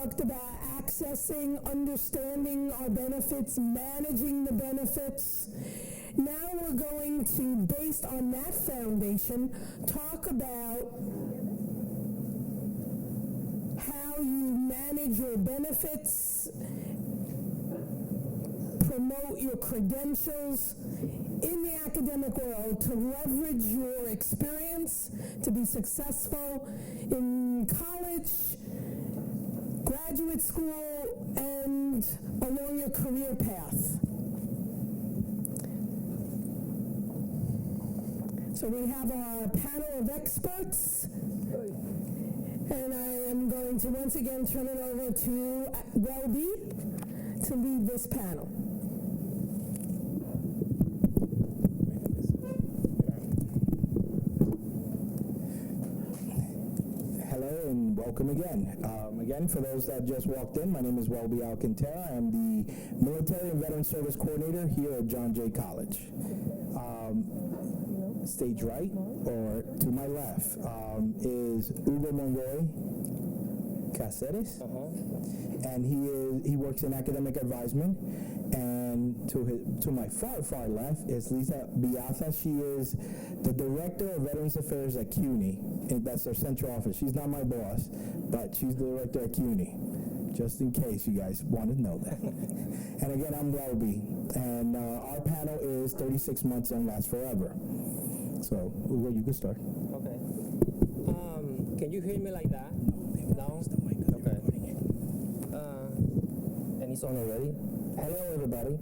talked about accessing, understanding our benefits, managing the benefits. Now we're going to, based on that foundation, talk about how you manage your benefits, promote your credentials in the academic world to leverage your experience to be successful in college, graduate school, and along your career path. So we have our panel of experts, and I am going to once again turn it over to Welby to lead this panel. Hello and welcome again. Again, for those that just walked in, my name is Welby Alcantara. I'm the Military and Veteran Service Coordinator here at John Jay College. Stage right, or to my left, is Hugo Monroy Cáceres, and he works in academic advisement. And to my far left is Lisa Biaza. She is the Director of Veterans Affairs at CUNY, and that's their central office. She's not my boss, but she's the Director at CUNY, just in case you guys want to know that. And again, I'm Welby, and our panel is 36 months and lasts forever. So, Hugo, you can start. Okay. Can you hear me like that? No? Okay. And it's on already? Hello, everybody.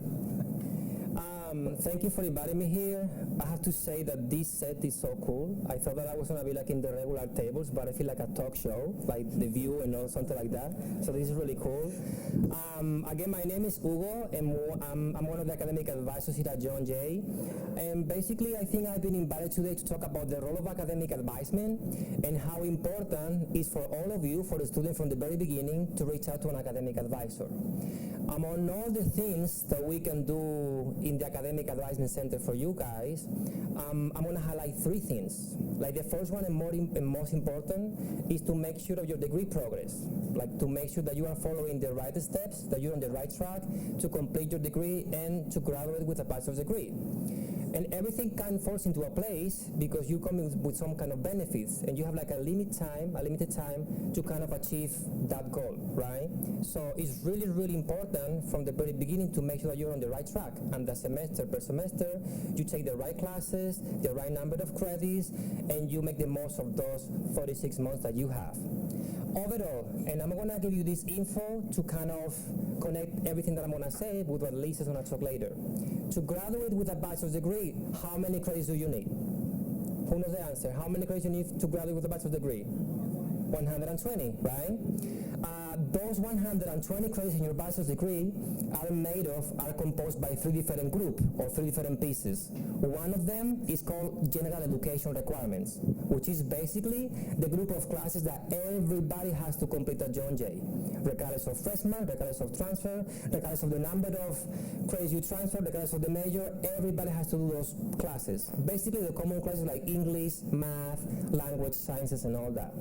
Thank you for inviting me here. I have to say that this set is so cool. I thought that I was going to be like in the regular tables, but I feel like a talk show, like The View and something like that. So this is really cool. Again, my name is Hugo, and I'm one of the academic advisors here at John Jay. And basically, I think I've been invited today to talk about the role of academic advisement and how important it is for all of you, for the students from the very beginning, to reach out to an academic advisor. Among all the things that we can do in the Academic Advisement Center for you guys, I'm going to highlight three things. Like the first one and most important is to make sure of your degree progress. Like to make sure that you are following the right steps, that you're on the right track to complete your degree and to graduate with a bachelor's degree. And everything kind of falls into a place because you come in with some kind of benefits and you have like a limited time to kind of achieve that goal, right? So it's really, really important from the very beginning to make sure that you're on the right track. And that semester per semester, you take the right classes, the right number of credits, and you make the most of those 36 months that you have. Overall, and I'm going to give you this info to kind of connect everything that I'm going to say with what Lisa's going to talk later. To graduate with a bachelor's degree, how many credits do you need? Who knows the answer? How many credits do you need to graduate with a bachelor's degree? 120, right? Those 120 credits in your bachelor's degree are composed by three different groups or three different pieces. One of them is called General Education Requirements, which is basically the group of classes that everybody has to complete at John Jay, regardless of freshman, regardless of transfer, regardless of the number of credits you transfer, regardless of the major, everybody has to do those classes. Basically the common classes like English, math, language, sciences, and all that.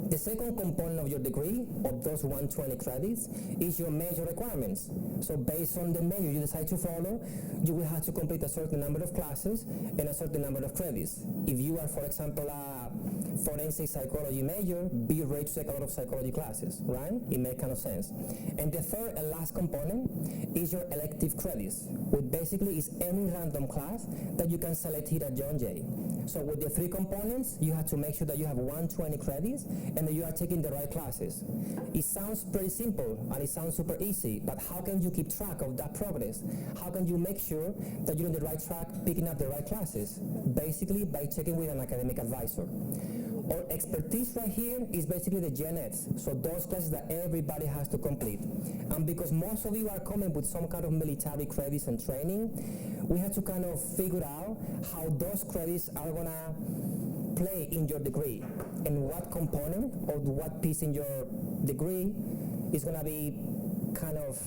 The second component of your degree, of those 120 credits, is your major requirements. So based on the major you decide to follow, you will have to complete a certain number of classes and a certain number of credits. If you are, for example, a forensic psychology major, be ready to take a lot of psychology classes, right? It makes kind of sense. And the third and last component is your elective credits, which basically is any random class that you can select here at John Jay. So with the three components, you have to make sure that you have 120 credits and that you are taking the right classes. It sounds pretty simple and it sounds super easy, but how can you keep track of that progress? How can you make sure that you're on the right track, picking up the right classes? Basically by checking with an academic advisor. Our expertise right here is basically the Gen Eds, so those classes that everybody has to complete. And because most of you are coming with some kind of military credits and training, we have to kind of figure out how those credits are gonna play in your degree and what component or what piece in your degree is gonna be kind of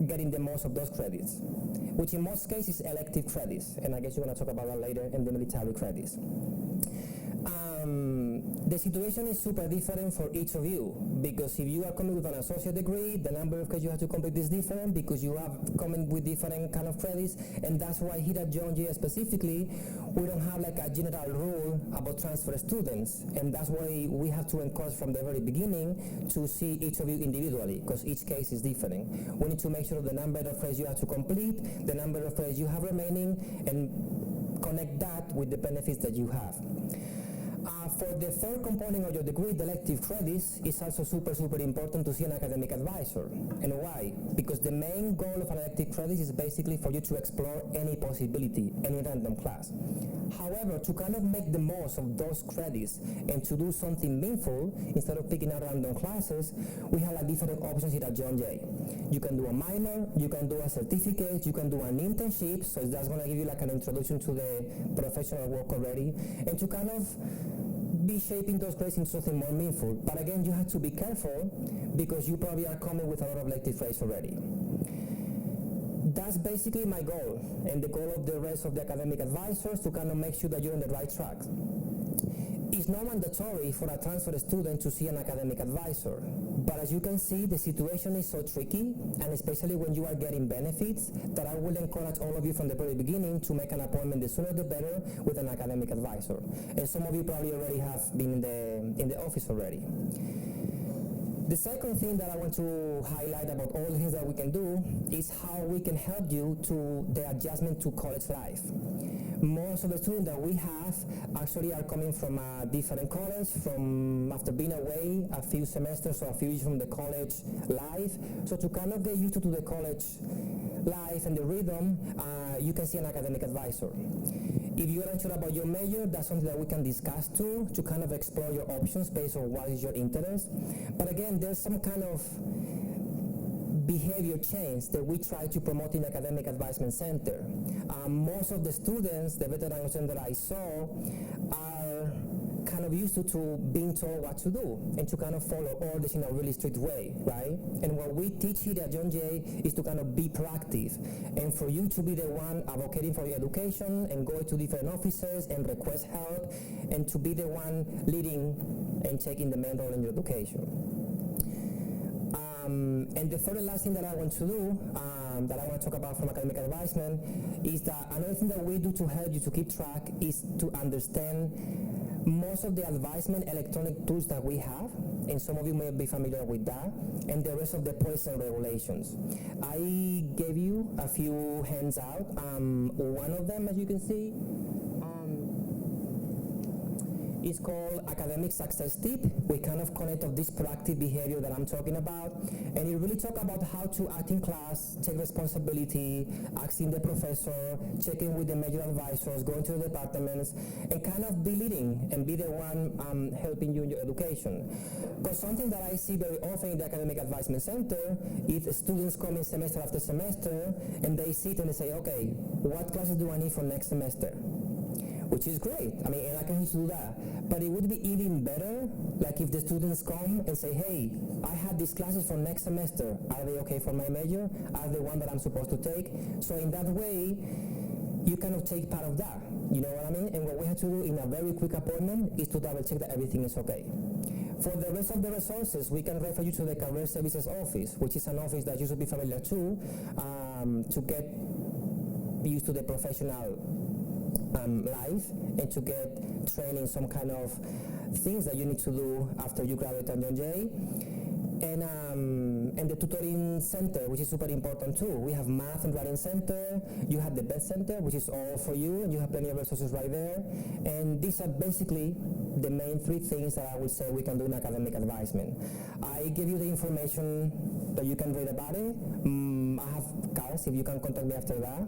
getting the most of those credits, which in most cases is elective credits, and I guess you're gonna talk about that later in the military credits. the situation is super different for each of you, because if you are coming with an associate degree, the number of credits you have to complete is different because you have coming with different kind of credits, and that's why here at John Jay specifically, we don't have like a general rule about transfer students, and that's why we have to encourage from the very beginning to see each of you individually, because each case is different. We need to make sure the number of credits you have to complete, the number of credits you have remaining, and connect that with the benefits that you have. For the third component of your degree, the elective credits, is also super important to see an academic advisor. And why? Because the main goal of an elective credits is basically for you to explore any possibility, any random class. However, to kind of make the most of those credits and to do something meaningful, instead of picking out random classes, we have like different options here at John Jay. You can do a minor, you can do a certificate, you can do an internship, so that's going to give you like an introduction to the professional work already, and to kind of be shaping those credits into something more meaningful. But again, you have to be careful because you probably are coming with a lot of elective credits already. That's basically my goal, and the goal of the rest of the academic advisors, to kind of make sure that you're on the right track. It's not mandatory for a transfer student to see an academic advisor, but as you can see, the situation is so tricky, and especially when you are getting benefits, that I will encourage all of you from the very beginning to make an appointment, the sooner the better, with an academic advisor. And some of you probably already have been in the office already. The second thing that I want to highlight about all the things that we can do is how we can help you to the adjustment to college life. Most of the students that we have actually are coming from a different college, from after being away a few semesters or a few years from the college life. So to kind of get used to the college life and the rhythm, you can see an academic advisor. If you're unsure about your major, that's something that we can discuss too, to kind of explore your options based on what is your interest. But again, there's some kind of behavior change that we try to promote in the Academic Advisement Center. Most of the students, the veteran students that I saw, are kind of used to being told what to do and to kind of follow orders in a really strict way, right? And what we teach here at John Jay is to kind of be proactive, and for you to be the one advocating for your education and going to different offices and request help, and to be the one leading and taking the main role in your education. And the third and last thing that I want to do, that I want to talk about from academic advisement, is that another thing that we do to help you to keep track is to understand most of the advisement electronic tools that we have, and some of you may be familiar with that, and the rest of the policies and regulations. I gave you a few hands out. One of them, as you can see, is called Academic Success Tip. We kind of connect of this proactive behavior that I'm talking about, and it really talk about how to act in class, take responsibility, asking the professor, checking with the major advisors, going to the departments, and kind of be leading and be the one helping you in your education. Because something that I see very often in the Academic Advisement Center is students coming semester after semester, and they sit and they say, okay, what classes do I need for next semester? Which is great. I mean, and I can used to do that. But it would be even better, like if the students come and say, hey, I have these classes for next semester. Are they okay for my major? Are they one that I'm supposed to take? So in that way, you kind of take part of that. You know what I mean? And what we have to do in a very quick appointment is to double check that everything is okay. For the rest of the resources, we can refer you to the Career Services Office, which is an office that you should be familiar to get used to the professional life and to get training, some kind of things that you need to do after you graduate at John Jay. And the tutoring center, which is super important too. We have math and writing center. You have the bed center, which is all for you, and you have plenty of resources right there. And these are basically the main three things that I would say we can do in academic advisement. I give you the information that you can read about it. I have cards if you can contact me after that.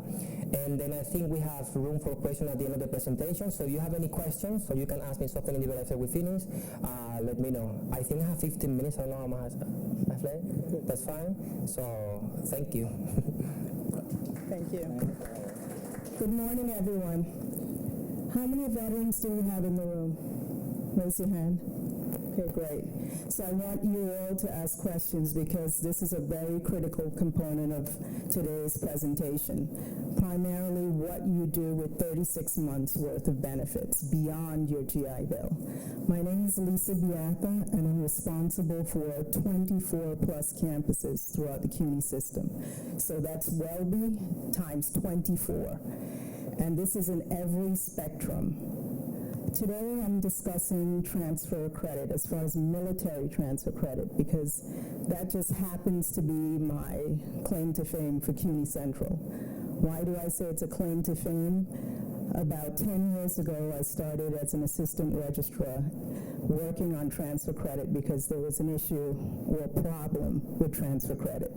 And then I think we have room for questions at the end of the presentation. So if you have any questions, so you can ask me something in the after we finish, let me know. I think I have 15 minutes. I don't know how much I've left. That's fine. So thank you. Thank you. Good morning, everyone. How many veterans do we have in the room? Raise your hand. Okay, great. So I want you all to ask questions because this is a very critical component of today's presentation. Primarily, what you do with 36 months worth of benefits beyond your GI Bill. My name is Lisa Biatha, and I'm responsible for 24 plus campuses throughout the CUNY system. So that's Welby times 24. And this is in every spectrum. Today I'm discussing transfer credit as far as military transfer credit, because that just happens to be my claim to fame for CUNY Central. Why do I say it's a claim to fame? About 10 years ago, I started as an assistant registrar working on transfer credit because there was an issue or problem with transfer credit.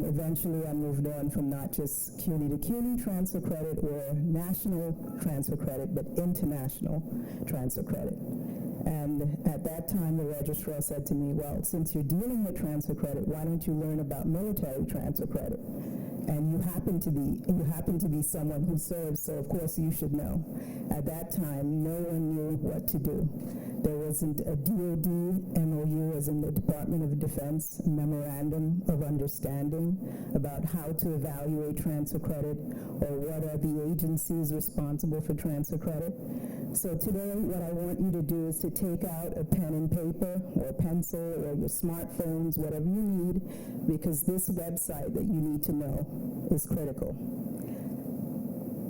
Eventually, I moved on from not just CUNY to CUNY transfer credit or national transfer credit, but international transfer credit. And at that time, the registrar said to me, well, since you're dealing with transfer credit, why don't you learn about military transfer credit? And you happen to be someone who serves, so of course you should know. At that time, no one knew what to do. There wasn't a DOD MOU, as in the Department of Defense Memorandum of Understanding about how to evaluate transfer credit or what are the agencies responsible for transfer credit. So today, what I want you to do is to take out a pen and paper or a pencil or your smartphones, whatever you need, because this website that you need to know is critical.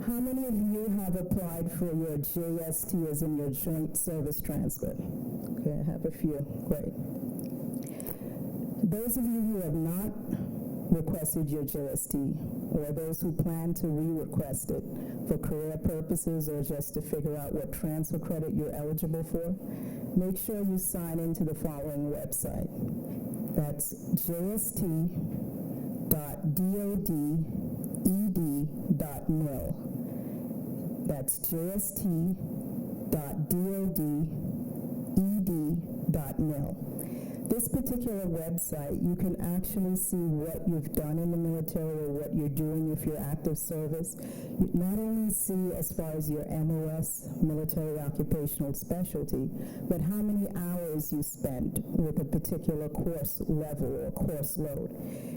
How many of you have applied for your JST, as in your Joint Service Transcript? Okay, I have a few. Great. Those of you who have not requested your JST, or those who plan to re-request it for career purposes or just to figure out what transfer credit you're eligible for, make sure you sign into the following website. That's jst.doded.mil. That's jst.doded.mil. This particular website, you can actually see what you've done in the military or what you're doing if you're active service. You not only see as far as your MOS, military occupational specialty, but how many hours you spent with a particular course level or course load.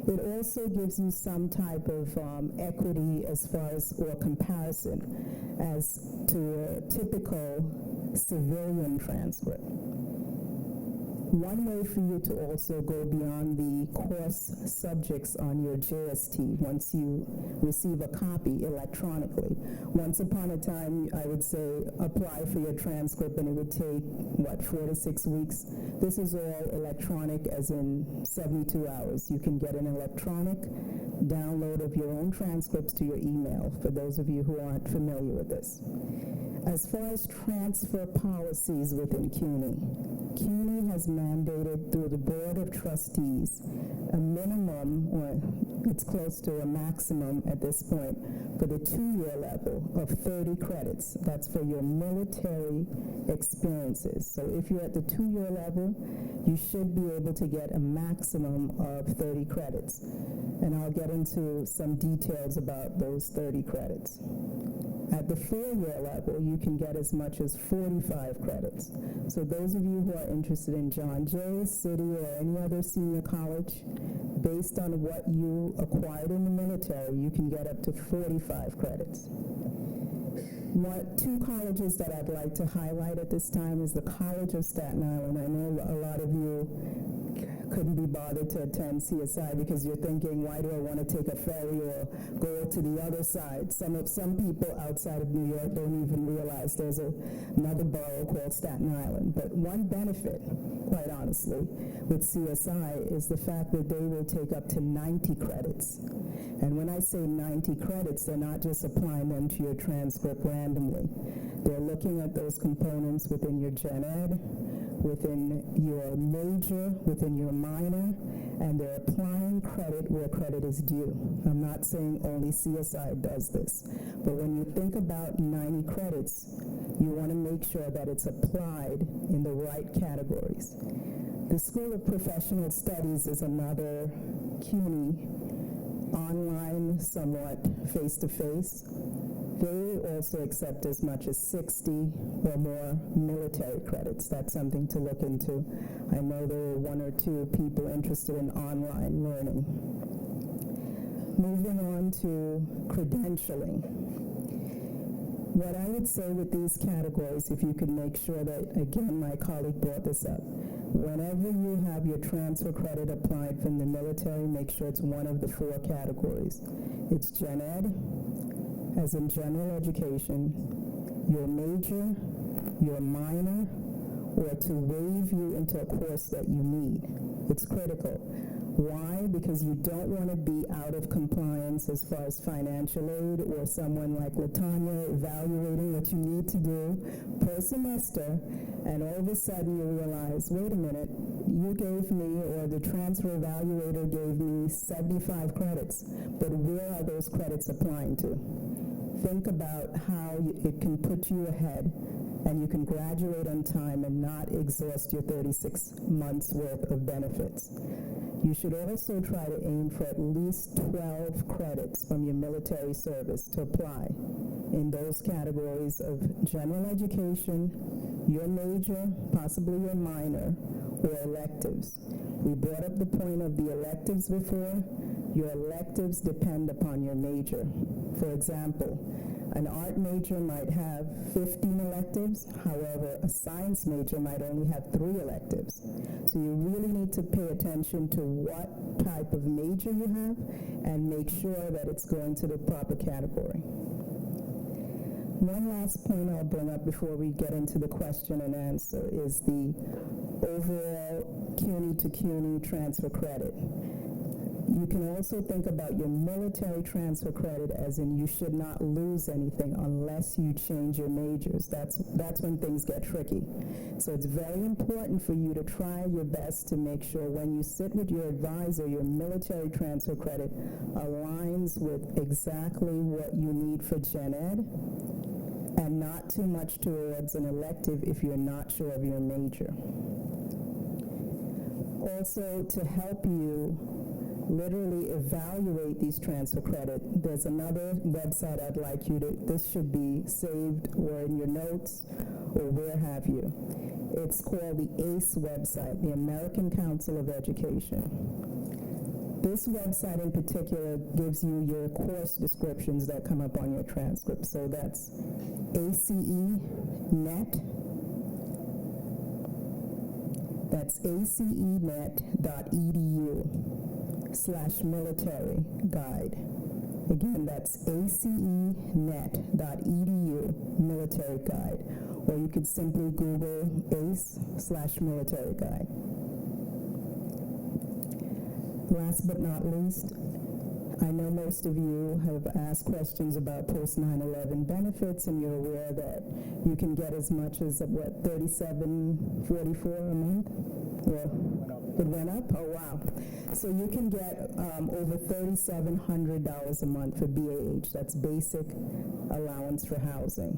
It also gives you some type of equity as far as, or comparison as to a typical civilian transcript. One way for you to also go beyond the course subjects on your JST once you receive a copy electronically. Once upon a time, I would say apply for your transcript and it would take, 4 to 6 weeks. This is all electronic, as in 72 hours. You can get an electronic download of your own transcripts to your email, for those of you who aren't familiar with this. As far as transfer policies within CUNY, CUNY has mandated through the Board of Trustees a minimum, or it's close to a maximum at this point, for the 2-year level of 30 credits. That's for your military experiences. So if you're at the 2-year level, you should be able to get a maximum of 30 credits. And I'll get into some details about those 30 credits. At the 4-year level, you can get as much as 45 credits. So those of you who are interested in John Jay, City, or any other senior college, based on what you acquired in the military, you can get up to 45 credits. Two colleges that I'd like to highlight at this time is the College of Staten Island. I know a lot of you couldn't be bothered to attend CSI because you're thinking, why do I want to take a ferry or go to the other side? Some people outside of New York don't even realize there's another borough called Staten Island. But one benefit, quite honestly, with CSI is the fact that they will take up to 90 credits. And when I say 90 credits, they're not just applying them to your transcript randomly. They're looking at those components within your gen ed, within your major, within your minor, and they're applying credit where credit is due. I'm not saying only CSI does this, but when you think about 90 credits, you want to make sure that it's applied in the right categories. The School of Professional Studies is another CUNY, online, somewhat face-to-face. They also accept as much as 60 or more military credits. That's something to look into. I know there are 1 or 2 people interested in online learning. moving on to credentialing. What I would say with these categories, if you could make sure that, again, my colleague brought this up, whenever you have your transfer credit applied from the military, make sure it's one of the 4 categories. It's Gen Ed, as in general education, your major, your minor, or to waive you into a course that you need. It's critical. Why? Because you don't want to be out of compliance as far as financial aid or someone like Latanya evaluating what you need to do per semester, and all of a sudden you realize, wait a minute, you gave me, or the transfer evaluator gave me 75 credits, but where are those credits applying to? Think about how it can put you ahead and you can graduate on time and not exhaust your 36 months worth of benefits. You should also try to aim for at least 12 credits from your military service to apply in those categories of general education, your major, possibly your minor, or electives. We brought up the point of the electives before. Your electives depend upon your major. For example, an art major might have 15 electives, however, a science major might only have 3 electives. So you really need to pay attention to what type of major you have and make sure that it's going to the proper category. One last point I'll bring up before we get into the question and answer is the overall CUNY to CUNY transfer credit. You can also think about your military transfer credit as in you should not lose anything unless you change your majors. That's when things get tricky. So it's very important for you to try your best to make sure when you sit with your advisor, your military transfer credit aligns with exactly what you need for Gen Ed and not too much towards an elective if you're not sure of your major. Also, to help you literally evaluate these transfer credit, there's another website I'd like you to, this should be saved or in your notes or where have you. It's called the ACE website, the American Council of Education. This website in particular gives you your course descriptions that come up on your transcript. So that's ACEnet. That's acenet.edu/military guide. Again, that's acenet.edu military guide. Or you could simply Google ACE/military guide. Last but not least, I know most of you have asked questions about post-9/11 benefits, and you're aware that you can get as much as, what, $37.44 a month? Or it went up? Oh, wow. So you can get over $3,700 a month for BAH. That's basic allowance for housing.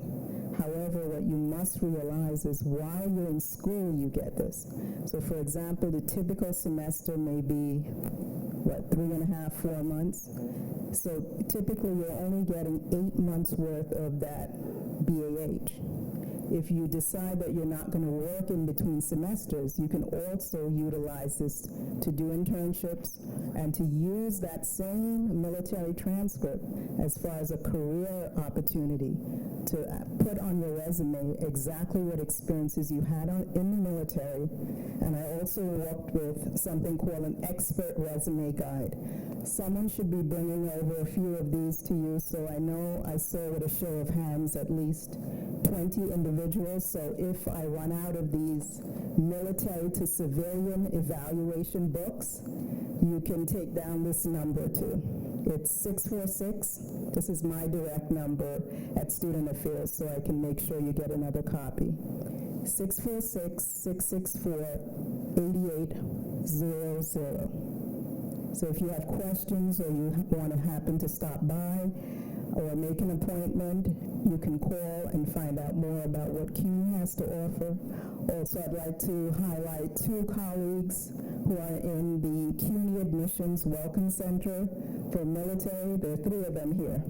However, what you must realize is while you're in school, you get this. So, for example, the typical semester may be, 3.5, 4 months? So typically you're only getting 8 months worth of that BAH. If you decide that you're not going to work in between semesters, you can also utilize this to do internships and to use that same military transcript as far as a career opportunity to put on your resume exactly what experiences you had in the military. And I also worked with something called an expert resume guide. Someone should be bringing over a few of these to you, so I know I saw with a show of hands at least 20 individuals. So if I run out of these military to civilian evaluation books, you can take down this number too. It's 646. This is my direct number at Student Affairs, so I can make sure you get another copy. 646-664-8800. So if you have questions or you want to happen to stop by or make an appointment, you can call and find out more about what CUNY has to offer, Also, I'd like to highlight two colleagues who are in the CUNY Admissions Welcome Center for military. There are three of them here.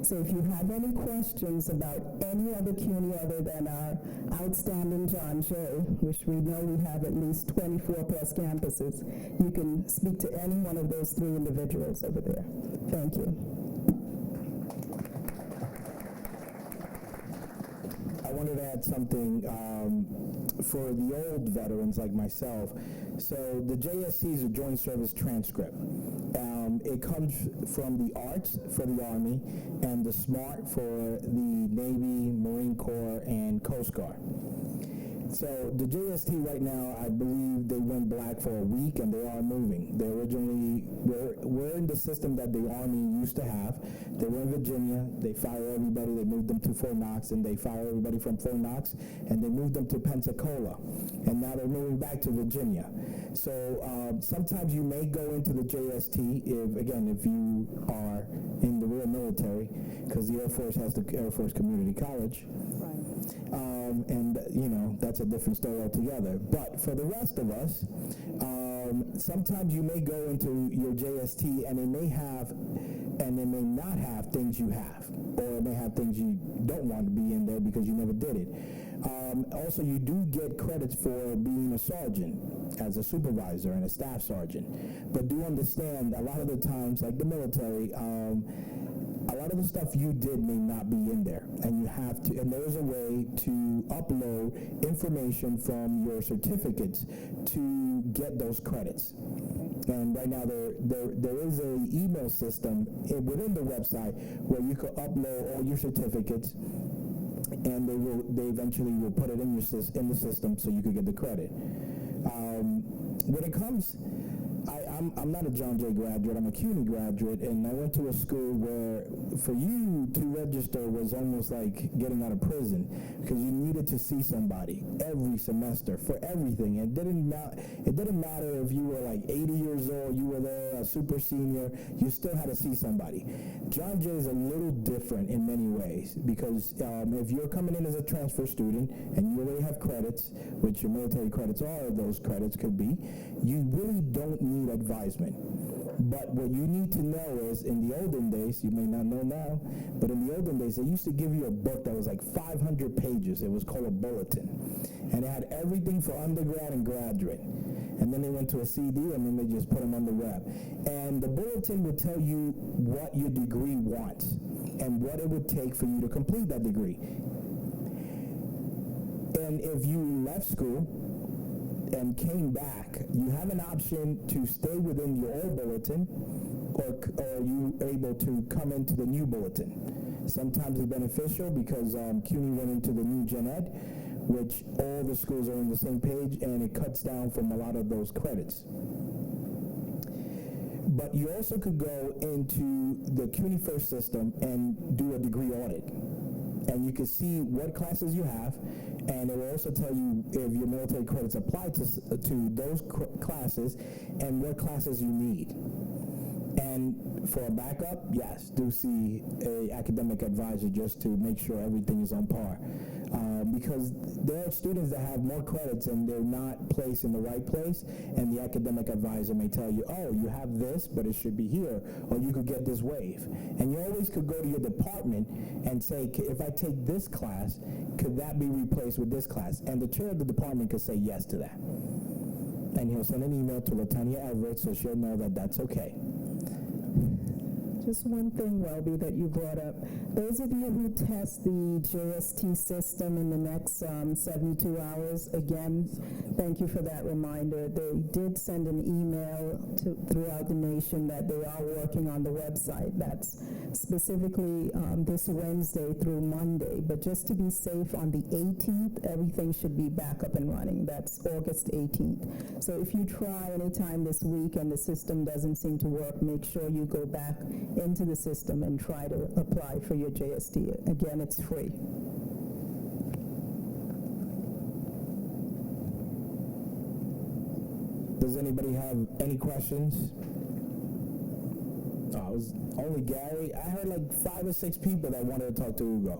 So if you have any questions about any other CUNY other than our outstanding John Jay, which we know we have at least 24 plus campuses, you can speak to any one of those three individuals over there. Thank you. I wanted to add something for the old veterans like myself. So the JST is a Joint Service Transcript. It comes from the ARTS for the Army and the SMART for the Navy, Marine Corps, and Coast Guard. So the JST right now, I believe they went black for a week and they are moving. They originally were in the system that the Army used to have. They were in Virginia. They fired everybody. They moved them to Fort Knox, and they fired everybody from Fort Knox, and they moved them to Pensacola. And now they're moving back to Virginia. So sometimes you may go into the JST if you are in the real military, because the Air Force has the Air Force Community College. Right. And that's a different story altogether. But for the rest of us, sometimes you may go into your JST and it may have and it may not have things you have, or it may have things you don't want to be in there because you never did it. Also, you do get credits for being a sergeant as a supervisor and a staff sergeant. But do understand, a lot of the times, like the military, a lot of the stuff you did may not be in there, and you have to, and there's a way to upload information from your certificates to get those credits. And right now there is a email system within the website where you can upload all your certificates, and they eventually will put it in the system so you can get the credit. When it comes, I'm not a John Jay graduate, I'm a CUNY graduate, and I went to a school where for you to register was almost like getting out of prison, because you needed to see somebody every semester for everything. It didn't matter if you were like 80 years old, you were there, a super senior, you still had to see somebody. John Jay is a little different in many ways, because if you're coming in as a transfer student and you already have credits, which your military credits are, those credits could be, you really don't need advisement. But what you need to know is, in the olden days, you may not know now, but in the olden days, they used to give you a book that was like 500 pages. It was called a bulletin. And it had everything for undergrad and graduate. And then they went to a CD, and then they just put them on the web. And the bulletin would tell you what your degree wants and what it would take for you to complete that degree. And if you left school and came back, you have an option to stay within your old bulletin, or you able to come into the new bulletin. Sometimes it's beneficial because CUNY went into the new Gen Ed, which all the schools are on the same page, and it cuts down from a lot of those credits. But you also could go into the CUNY First system and do a degree audit. And you can see what classes you have, and it will also tell you if your military credits apply to those classes and what classes you need. And for a backup, yes, do see a academic advisor just to make sure everything is on par. Because there are students that have more credits and they're not placed in the right place, and the academic advisor may tell you, oh, you have this, but it should be here, or you could get this waive. And you always could go to your department and say, if I take this class, could that be replaced with this class? And the chair of the department could say yes to that. And he'll send an email to Latanya Everett so she'll know that that's okay. Just one thing, Welby, that you brought up. Those of you who test the JST system in the next 72 hours, again, thank you for that reminder. They did send an email throughout the nation that they are working on the website. That's specifically this Wednesday through Monday. But just to be safe, on the 18th, everything should be back up and running. That's August 18th. So if you try anytime this week and the system doesn't seem to work, make sure you go back into the system and try to apply for your JST. Again, it's free. Does anybody have any questions? Oh, it was only Gary. I heard like 5 or 6 people that wanted to talk to Hugo.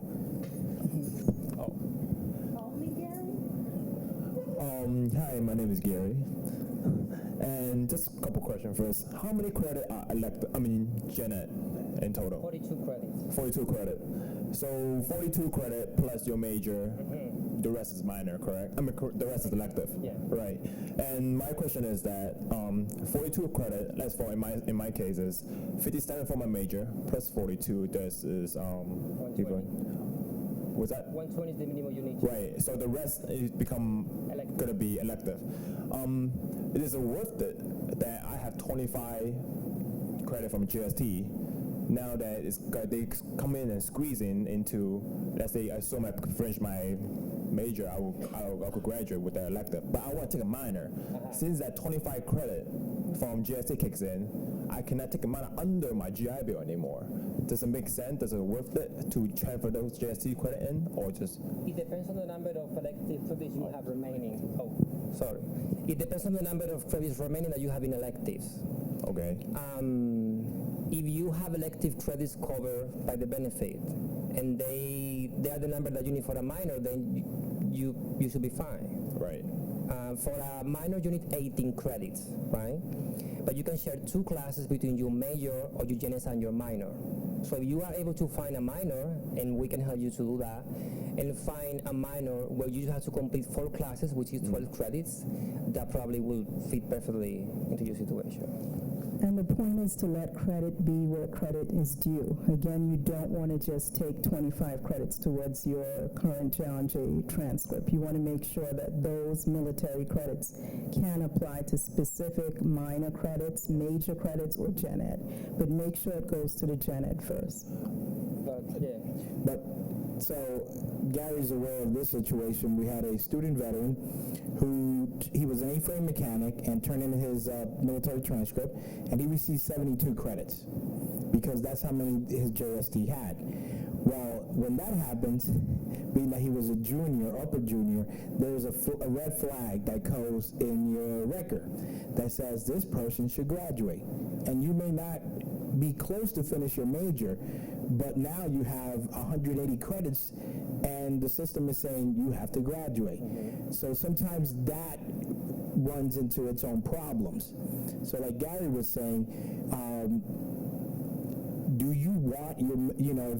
Only Gary? Hi, my name is Gary. And just a couple questions first. How many credit are gen ed in total? 42 credits. 42 credit. So 42 credit plus your major, the rest is minor, correct? The rest is elective. Yeah. Right. And my question is that 42 credit, let's for in my case is 57 for my major plus 42. This is keep going. Was that 120 is the minimum you need. right? So the rest is become Elective. gonna be elective. Is it worth it that I have 25 credit from GST? Now that they come in and squeeze into, let's say, I assume I finish my major, I could graduate with the elective, but I want to take a minor. Since that 25 credit from GST kicks in, I cannot take a minor under my GI Bill anymore. Does it make sense? Does it worth it to transfer those GST credit in, or just? It depends on the number of elective credits you have remaining. Oh, sorry. It depends on the number of credits remaining that you have in electives. Okay. If you have elective credits covered by the benefit, and they are the number that you need for a minor, then you should be fine. Right. For a minor, you need 18 credits, right? But you can share 2 classes between your major or your gen ed and your minor. So if you are able to find a minor, and we can help you to do that, and find a minor where you have to complete 4 classes, which is 12 credits, that probably will fit perfectly into your situation. And the point is to let credit be where credit is due. Again, you don't want to just take 25 credits towards your current John Jay transcript. You want to make sure that those military credits can apply to specific minor credits, major credits, or gen ed. But make sure it goes to the gen ed first. But yeah. But so Gary's aware of this situation. We had a student veteran he was an A-frame mechanic and turned in his military transcript, and he received 72 credits because that's how many his JST had. Well, when that happens, being that he was a junior, upper junior, there's a red flag that goes in your record that says this person should graduate. And you may not be close to finish your major, but now you have 180 credits and the system is saying you have to graduate. So sometimes that runs into its own problems. So like Gary was saying, do you want your,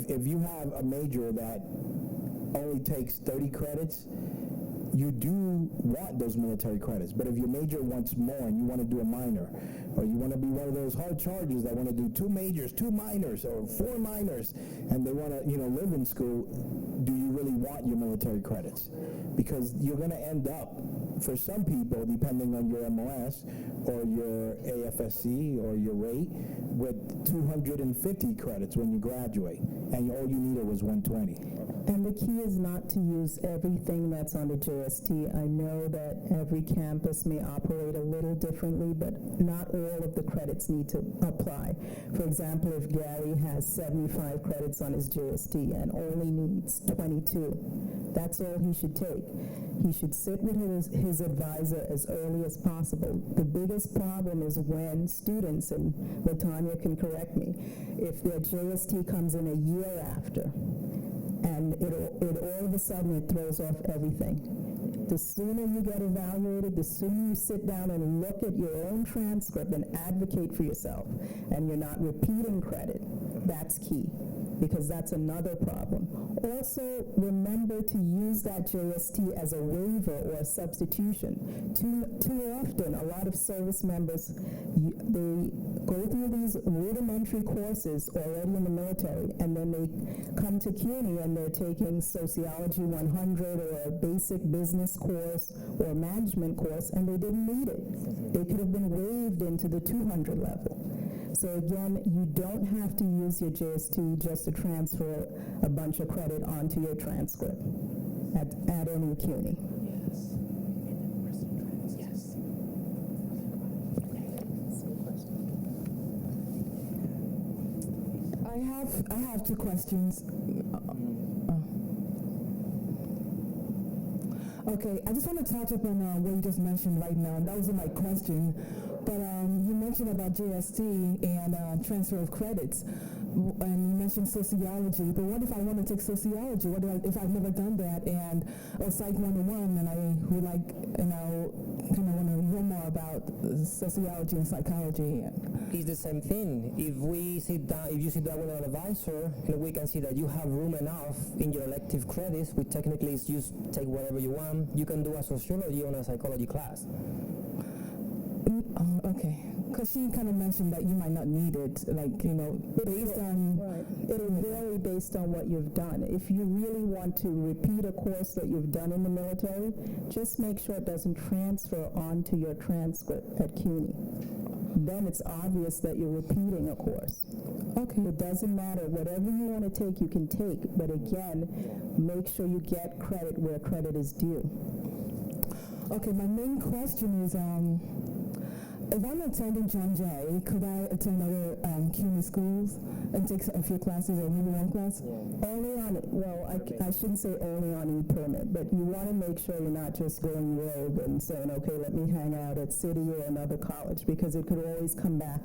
if you have a major that only takes 30 credits, you do want those military credits. But if your major wants more and you want to do a minor, or you want to be one of those hard chargers that want to do 2 majors, 2 minors, or 4 minors, and they want to, live in school, do you really want your military credits? Because you're going to end up, for some people, depending on your MOS or your AFSC or your rate, with 250 credits when you graduate, and all you needed was 120. And the key is not to use everything that's on the JST. I know that every campus may operate a little differently, but not all of the credits need to apply. For example, if Gary has 75 credits on his JST and only needs 22, that's all he should take. He should sit with his advisor as early as possible. The biggest problem is when students, and Latanya can correct me, if their JST comes in a year after, and it all of a sudden it throws off everything. The sooner you get evaluated, the sooner you sit down and look at your own transcript and advocate for yourself, and you're not repeating credit, that's key, because that's another problem. Also, remember to use that JST as a waiver or a substitution. Too often, a lot of service members, they go through these rudimentary courses already in the military, and then they come to CUNY and they're taking Sociology 100 or a basic business course or management course, and they didn't need it. They could have been waived into the 200 level. So again, you don't have to use your JST just to transfer a bunch of credit onto your transcript at any CUNY. Yes. I have 2 questions. Okay, I just want to touch up on what you just mentioned right now. That wasn't my question, but you mentioned about JST and transfer of credits, and you mentioned sociology. But what if I want to take sociology? What if I've never done that or Psych 101, and I would like, kind of want to know more about sociology and psychology? It's the same thing. If you sit down with an advisor, we can see that you have room enough in your elective credits, which technically is just take whatever you want. You can do a sociology or a psychology class. Okay. Because she kind of mentioned that you might not need it, based on... Right. It'll vary based on what you've done. If you really want to repeat a course that you've done in the military, just make sure it doesn't transfer onto your transcript at CUNY. Then it's obvious that you're repeating a course. Okay. It doesn't matter. Whatever you want to take, you can take. But again, make sure you get credit where credit is due. Okay, my main question is, if I'm attending John Jay, could I attend other CUNY schools and take a few classes or maybe one class? Only on, I shouldn't say only on e-permit, but you want to make sure you're not just going rogue and saying, okay, let me hang out at City or another college, because it could always come back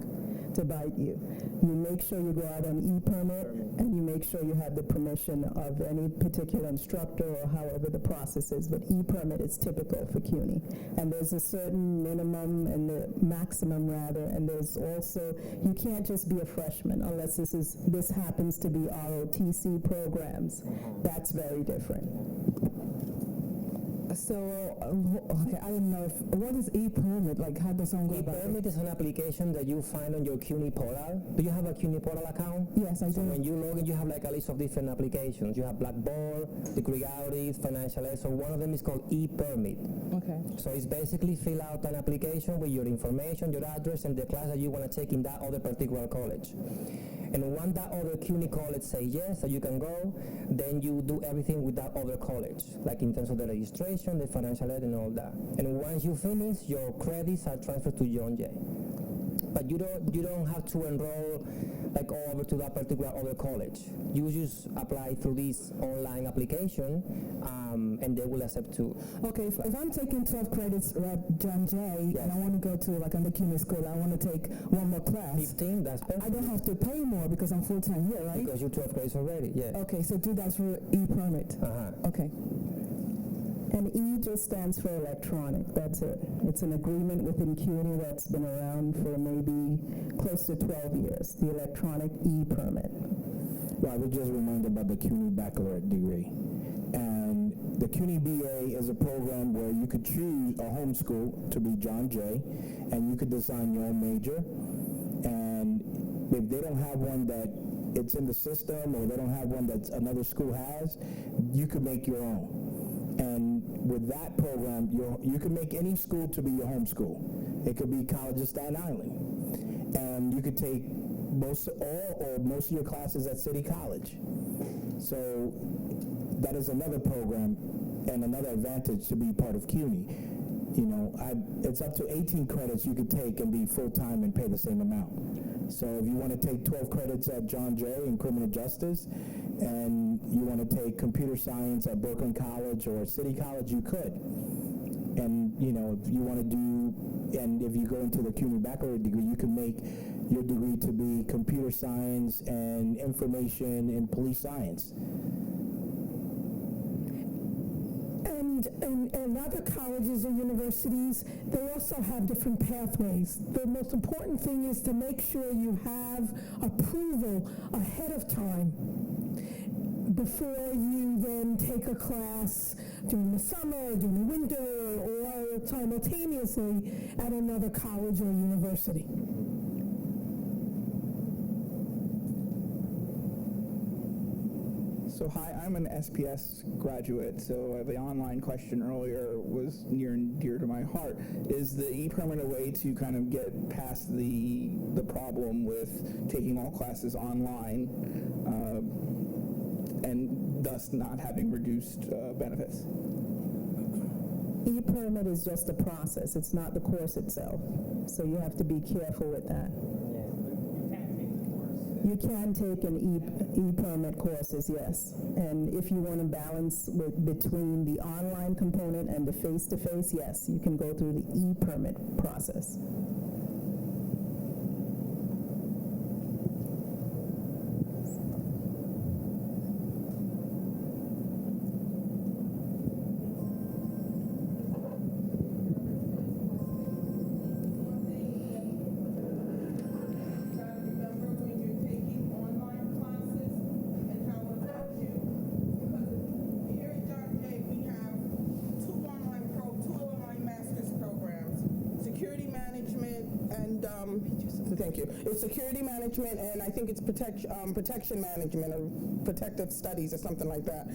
to bite you. You make sure you go out on e-permit, and you make sure you have the permission of any particular instructor or however the process is, but e-permit is typical for CUNY. And there's a certain minimum and the maximum rather, and there's also, you can't just be a freshman unless this happens to be ROTC programs. That's very different. So, okay, I don't know what is e-permit? Like, how does someone go about it? E-permit is an application that you find on your CUNY portal. Do you have a CUNY portal account? Yes, I do. So when you log in, you have like a list of different applications. You have Blackboard, degree audit, financial aid. So one of them is called e-permit. Okay. So it's basically fill out an application with your information, your address, and the class that you want to take in that other particular college. And once that other CUNY college say yes, that you can go, then you do everything with that other college, like in terms of the registration, the financial aid, and all that. And once you finish, your credits are transferred to John Jay. But you don't have to enroll like over to that particular other college. You just apply through this online application, and they will accept too. Okay, if I'm taking 12 credits at John Jay, and I want to go to like under CUNY school, I want to take one more class. 15, that's perfect. I don't have to pay more because I'm full-time here, right? Because you're 12 credits already, yeah. Okay, so do that for e-permit. Okay. And E just stands for electronic, that's it. It's an agreement within CUNY that's been around for maybe close to 12 years, the electronic e-permit. Well, I would just remind about the CUNY baccalaureate degree. And the CUNY BA is a program where you could choose a home school to be John Jay, and you could design your own major. And if they don't have one that it's in the system, or they don't have one that another school has, you could make your own. And with that program, you can make any school to be your home school. It could be College of Staten Island. And you could take most of your classes at City College. So that is another program and another advantage to be part of CUNY. You know, it's up to 18 credits you could take and be full-time and pay the same amount. So if you want to take 12 credits at John Jay in criminal justice, and you want to take computer science at Brooklyn College or City College, you could. And, you know, if you want to do, and if you go into the CUNY baccalaureate degree, you can make your degree to be computer science and information and police science. And other colleges or universities, they also have different pathways. The most important thing is to make sure you have approval ahead of time before you then take a class during the summer, during the winter, or simultaneously at another college or university. So hi, I'm an SPS graduate, so the online question earlier was near and dear to my heart. Is the e-permit a way to kind of get past the problem with taking all classes online and thus not having reduced benefits? E-permit is just a process, it's not the course itself, so you have to be careful with that. You can take an e-permit courses, yes. And if you want to balance between the online component and the face-to-face, yes, you can go through the e-permit process. Thank you. It's security management, and I think it's protection management or protective studies or something like that.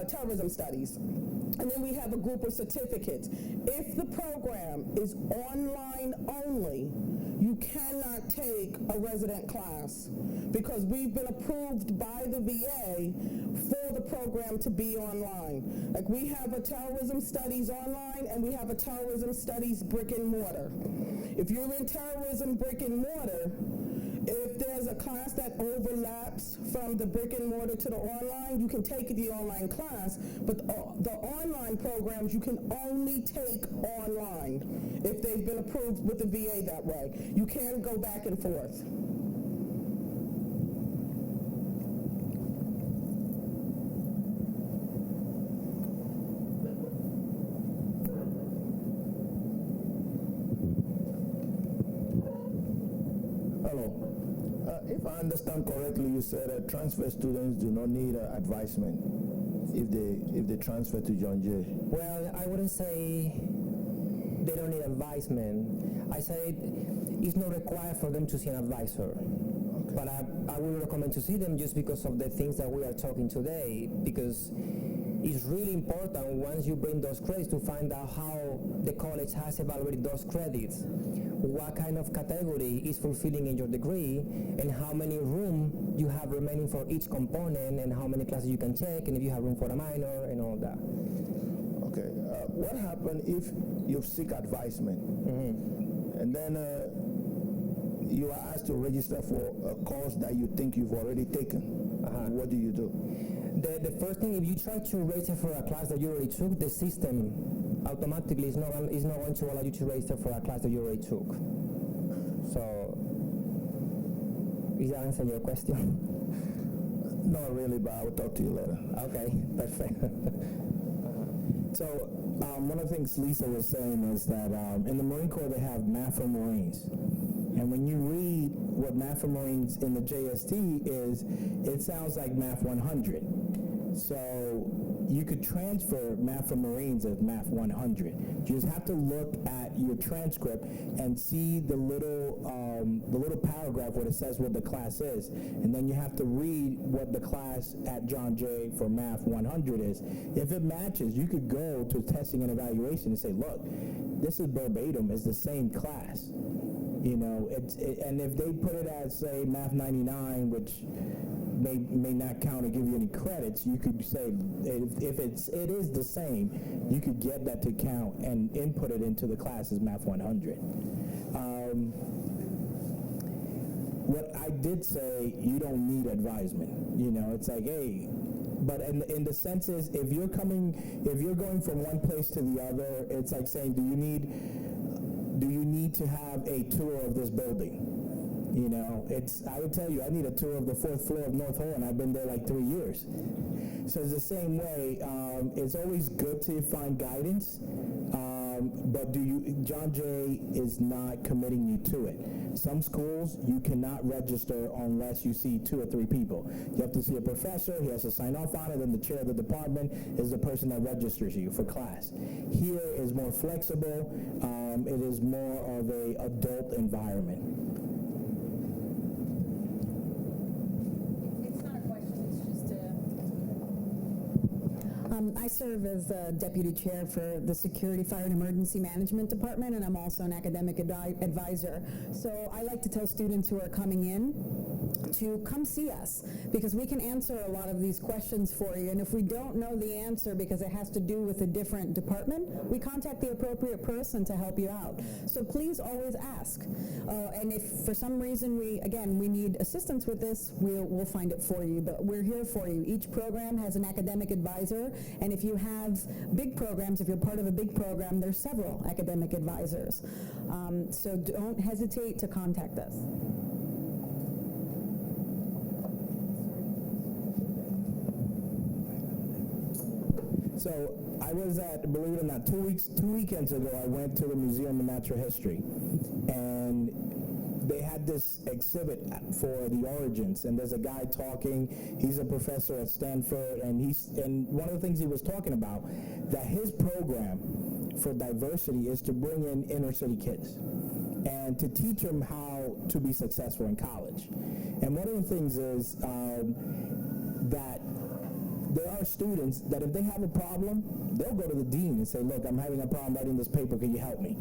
Terrorism studies. And then we have a group of certificates. If the program is online only, you cannot take a resident class because we've been approved by the VA for the program to be online. Like we have a terrorism studies online and we have a terrorism studies brick and mortar. If you're in terrorism brick and mortar, if there's a class that overlaps from the brick and mortar to the online, you can take the online class, but the online programs you can only take online if they've been approved with the VA that way. You can't go back and forth. If I understand correctly, you said that transfer students do not need advisement if they transfer to John Jay. Well, I wouldn't say they don't need advisement. I said it's not required for them to see an advisor. Okay. But I would recommend to see them just because of the things that we are talking today, because it's really important once you bring those credits to find out how the college has evaluated those credits, what kind of category is fulfilling in your degree, and how many room you have remaining for each component, and how many classes you can take, and if you have room for a minor, and all that. Okay. What happens if you seek advisement, and then you are asked to register for a course that you think you've already taken? What do you do? The first thing, if you try to register for a class that you already took, the system automatically is not going to allow you to register for a class that you already took. So, is that answer your question? Not really, but I will talk to you later. Okay, perfect. So, one of the things Lisa was saying is that in the Marine Corps they have math for Marines. And when you read what math for Marines in the JST is, it sounds like Math 100. So you could transfer Math for Marines as Math 100. You just have to look at your transcript and see the little paragraph where it says what the class is. And then you have to read what the class at John Jay for Math 100 is. If it matches, you could go to testing and evaluation and say, look, this is verbatim, it's the same class. You know, and if they put it as, say, Math 99, which may not count or give you any credits, you could say, if it is the same, you could get that to count and input it into the class as Math 100. What I did say, you don't need advisement. You know, it's like, hey, but in the sense is, if you're going from one place to the other, it's like saying, do you need to have a tour of this building? You know, I would tell you, I need a tour of the 4th floor of North Hall, and I've been there like 3 years. So it's the same way. It's always good to find guidance, but John Jay is not committing you to it. Some schools, you cannot register unless you see 2 or 3 people. You have to see a professor, he has to sign off on it, and the chair of the department is the person that registers you for class. Here is more flexible. It is more of a adult environment. I serve as deputy chair for the Security, Fire, and Emergency Management Department, and I'm also an academic advisor. So I like to tell students who are coming in to come see us, because we can answer a lot of these questions for you. And if we don't know the answer because it has to do with a different department, we contact the appropriate person to help you out. So please always ask. And if for some reason we need assistance with this, we'll find it for you. But we're here for you. Each program has an academic advisor, and if you have big programs, if you're part of a big program, there's several academic advisors. So don't hesitate to contact us. So I was at, believe it or not, 2 weekends ago, I went to the Museum of Natural History, and they had this exhibit for the origins, and there's a guy talking. He's a professor at Stanford, and one of the things he was talking about, that his program for diversity is to bring in inner city kids and to teach them how to be successful in college. And one of the things is that there are students that if they have a problem, they'll go to the dean and say, look, I'm having a problem writing this paper, can you help me?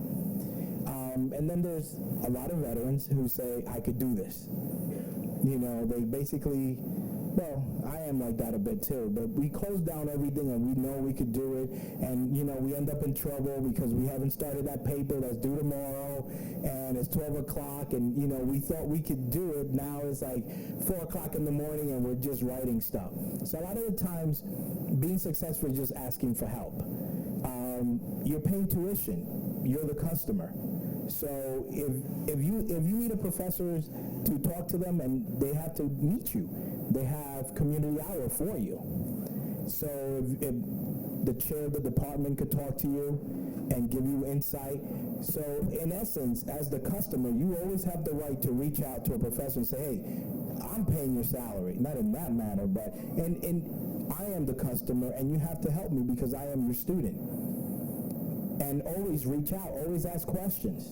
And then there's a lot of veterans who say, I could do this. You know, they basically, well, I am like that a bit too, but we close down everything and we know we could do it, and you know, we end up in trouble because we haven't started that paper that's due tomorrow, and it's 12 o'clock, and you know, we thought we could do it. Now it's like 4 o'clock in the morning and we're just writing stuff. So a lot of the times, being successful is just asking for help. You're paying tuition, you're the customer. So if you need a professor to talk to them, and they have to meet you, they have community hour for you. So if the chair of the department could talk to you and give you insight. So in essence, as the customer, you always have the right to reach out to a professor and say, hey, I'm paying your salary, not in that manner, but and I am the customer, and you have to help me because I am your student. And always reach out, always ask questions.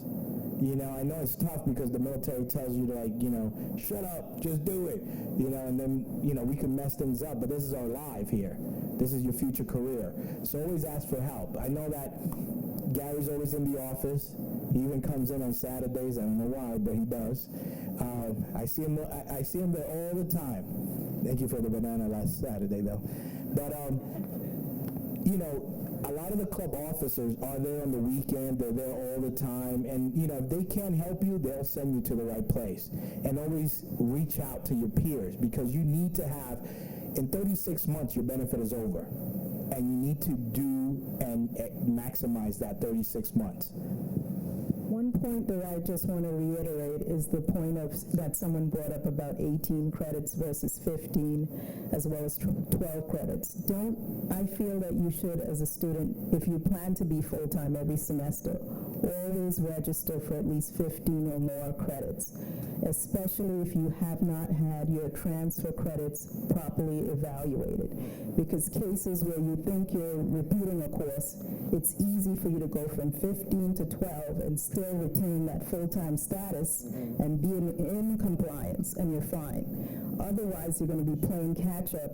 You know, I know it's tough because the military tells you to, like, you know, shut up, just do it. You know, and then, you know, we can mess things up, but this is our life here. This is your future career. So always ask for help. I know that Gary's always in the office. He even comes in on Saturdays. I don't know why, but he does. I see him there all the time. Thank you for the banana last Saturday, though. But, you know, a lot of the club officers are there on the weekend. They're there all the time. And, you know, if they can't help you, they'll send you to the right place. And always reach out to your peers, because you need to have, in 36 months, your benefit is over. And you need to do and maximize that 36 months. One point that I just want to reiterate is the point of that someone brought up about 18 credits versus 15, as well as 12 credits. I feel that you should, as a student, if you plan to be full-time every semester, always register for at least 15 or more credits, especially if you have not had your transfer credits properly evaluated. Because cases where you think you're repeating a course, it's easy for you to go from 15 to 12 and still retain that full-time status and be in compliance, and you're fine. Otherwise, you're going to be playing catch-up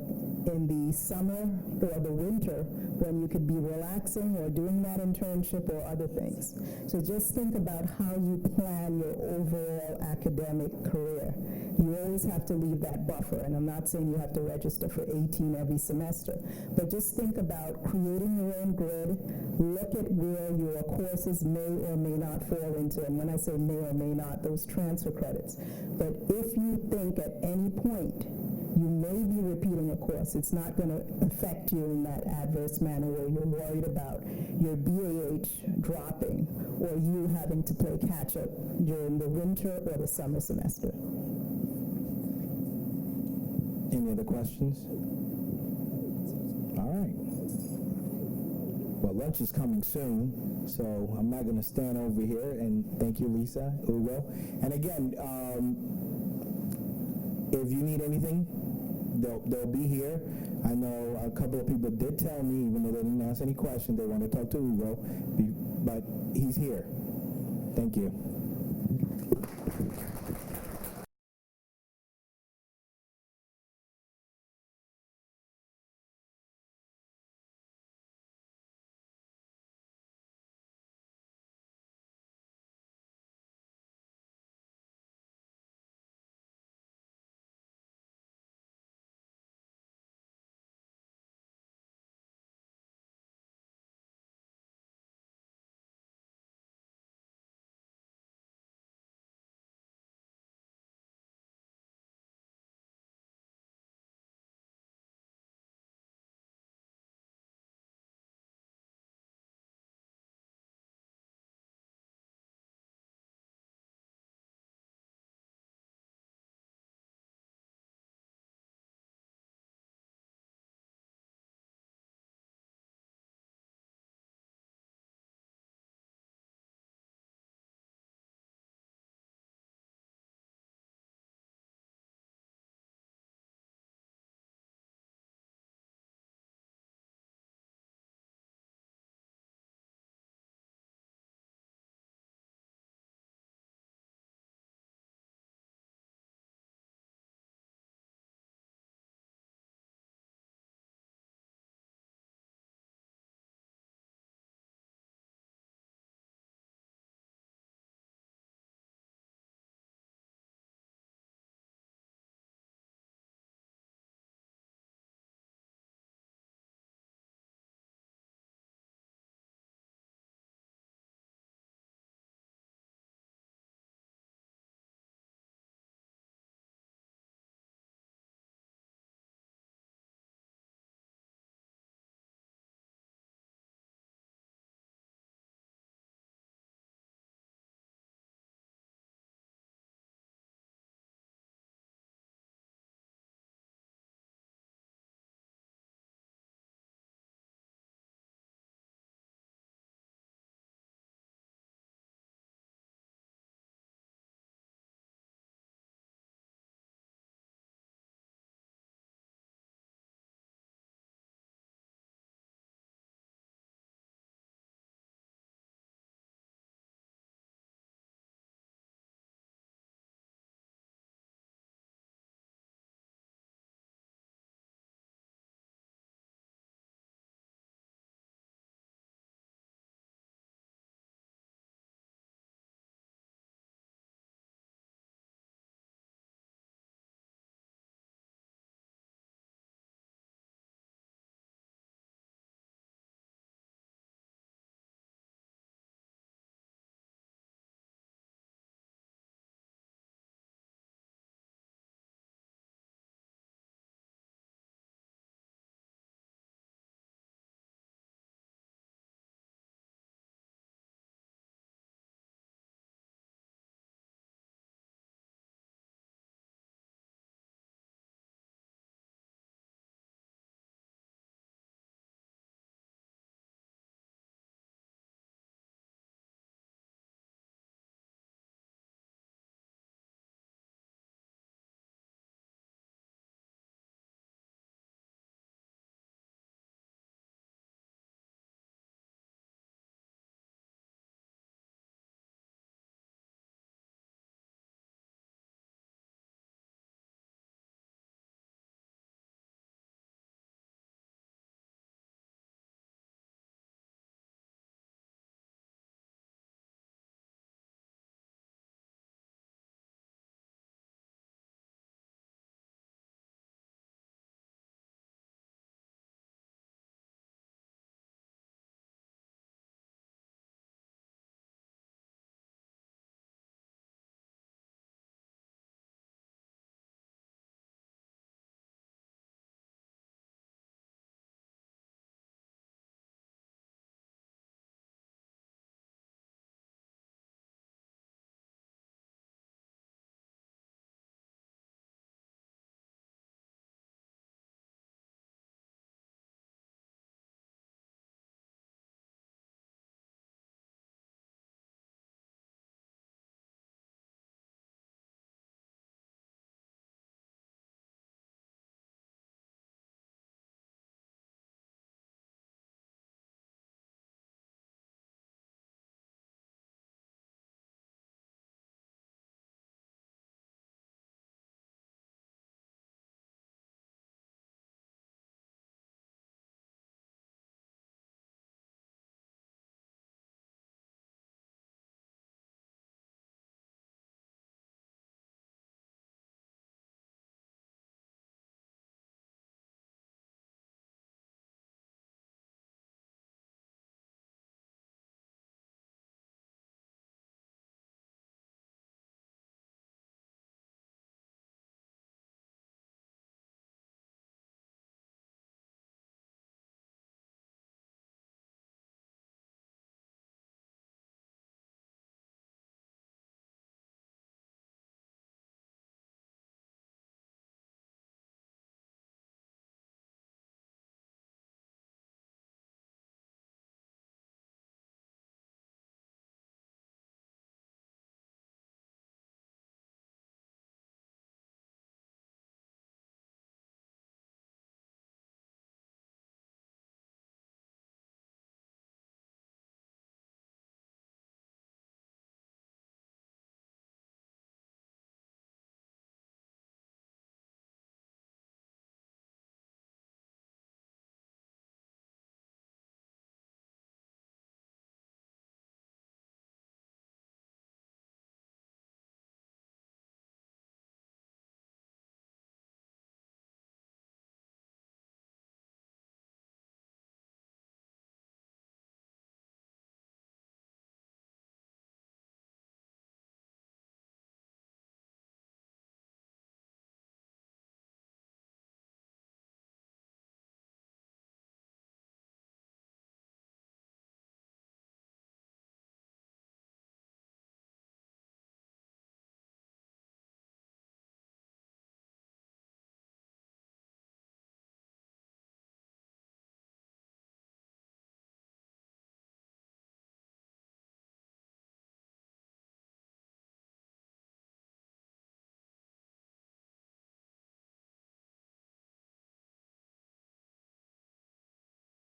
in the summer or the winter when you could be relaxing or doing that internship or other things. So just think about how you plan your overall academic career. You always have to leave that buffer, and I'm not saying you have to register for 18 every semester, but just think about creating your own grid. Look at where your courses may or may not fall into, and when I say may or may not, those transfer credits. But if you think at any point you may be repeating a course, it's not going to affect you in that adverse manner where you're worried about your BAH dropping or you having to play catch-up during the winter or the summer semester. Any other questions? All right. Well, lunch is coming soon, so I'm not going to stand over here. And thank you, Lisa, Ugo. And again, if you need anything, they'll be here. I know a couple of people did tell me, even though they didn't ask any questions, they want to talk to Ugo, but he's here. Thank you.